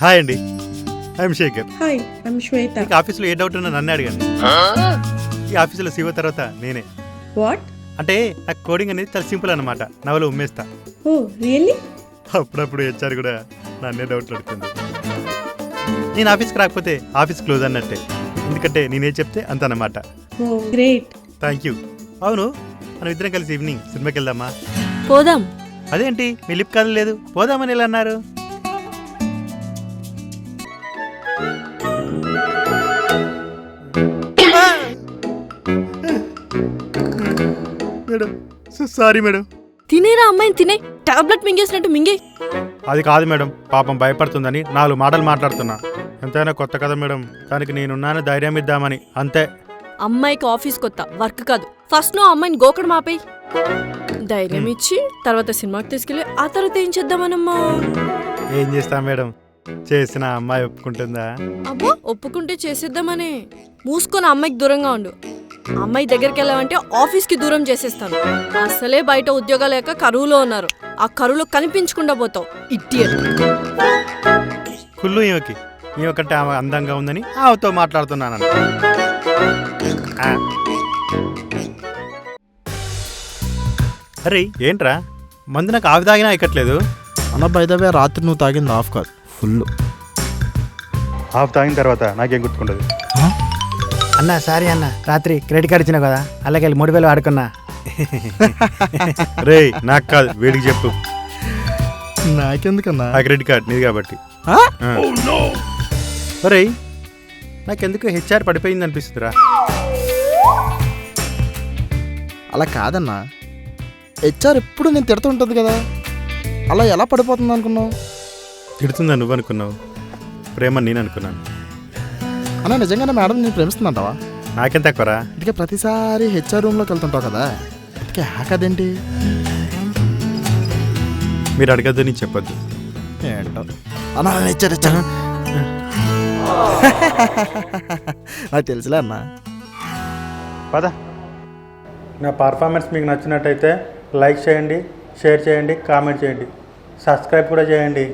Hi అండి, I'm Shekhar. Hi, I'm శ్వేత. మీకు ఆఫీస్లో ఏ డౌట్ ఉన్నా నన్ను అడగండి. ఈ ఆఫీసులో సీఓ తర్వాత నేనే. వాట్? అంటే నాకు కోడింగ్ అనేది చాలా సింపుల్ అనమాట, నవలో ఉమ్మేస్తా. ఓ రియల్లీ? అప్పుడప్పుడు హెచ్ఆర్ కూడా నన్నే డౌట్లు అడుగుతుంది. నేను ఆఫీస్కి రాకపోతే ఆఫీస్ క్లోజ్ అన్నట్టే, ఎందుకంటే నేనే చెప్తే అంత అన్నమాట. ఓ గ్రేట్. Thank you. అవును, మనం ఇద్దరం కలిసి ఈవినింగ్ సినిమాకి వెళ్దామా? పోదాం. అదేంటి మీ లిప్ కదలేదు, పోదామని ఎలా అన్నారు? Madam sorry madam. తినేరా అమ్మాయిని, తినే. టాబ్లెట్ మింగేసినట్టు మింగే. అది కాదు మేడం, పాపం భయపడుతుందని 4 మాటలు మాట్లాడుతున్నా. ఎంతైనా కొత్త కదా మేడం, దానికి నేనున్నాను ధైర్యం ఇద్దామని అంతే. అమ్మాయికి ఆఫీస్ కొత్త, వర్క్ కాదు. ఫస్ట్ నువ్వు అమ్మాయిని గోకడు మాపేయి. ధైర్యం ఇచ్చి తర్వాత సినిమాకి తీసుకెళ్ళి ఆ తర్వాత ఏం చేద్దామనమ్మా? ఏం చేస్తా మేడం, చేసిన అమ్మాయి ఒప్పుకుంటుందా? అబ్బా, ఒప్పుకుంటే చేసేద్దామనే. మూసుకొని అమ్మాయికి దూరంగా ఉండు. అమ్మాయి దగ్గరికి వెళ్ళావంటే ఆఫీస్కి దూరం చేసేస్తాను. అసలే బయట ఉద్యోగాలు లేక కరువులో ఉన్నారు. ఆ కరువులో కనిపించకుండా పోతావు. ఇడియట్. కుళ్ళు ఈమెకి, ఈమె కంటే ఆమె అందంగా ఉందని ఆమెతో మాట్లాడుతున్నాను. అరే ఏంట్రా, మందు నాకు ఆఫ్ తాగినా ఎక్కట్లేదు. అన్న బైదవే, రాత్రి నువ్వు తాగింది ఆఫ్ కాదు, ఫుల్. ఆఫ్ తాగిన తర్వాత నాకేం గుర్తుకుండదు. అన్న సారీ అన్న, రాత్రి క్రెడిట్ కార్డు ఇచ్చినా కదా, అలాగే 3,000 ఆడుకున్నా. రే నాకు కాదు, వీడికి చెప్పు. నాకెందుకన్నా? ఆ క్రెడిట్ కార్డ్ నీది కాబట్టి. రే నాకెందుకు హెచ్ఆర్ పడిపోయింది అనిపిస్తుందిరా. అలా కాదన్నా, హెచ్ఆర్ ఎప్పుడు నేను తిడుతుంటుంది కదా, అలా ఎలా పడిపోతుంది అనుకున్నావు? తిడుతుందా నువ్వు అనుకున్నావు, ప్రేమ నేను అనుకున్నాను. అన్న నిజంగానే మేడం నేను ప్రేమిస్తుందంటావా? నాకెంత తక్కువరా? అందుకే ప్రతిసారి హెచ్ఆర్ రూమ్లోకి వెళ్తుంటావు కదా, అందుకే హ్యాకదేంటి? మీరు అడగద్దు, నేను చెప్పొద్దు. ఏంటో అన్నా, హెచ్ఆర్ హెచ్ఆర్ నాకు తెలుసులే అన్నా. పద. నా పర్ఫార్మెన్స్ మీకు నచ్చినట్టయితే లైక్ చేయండి, షేర్ చేయండి, కామెంట్ చేయండి, సబ్స్క్రైబ్ కూడా చేయండి.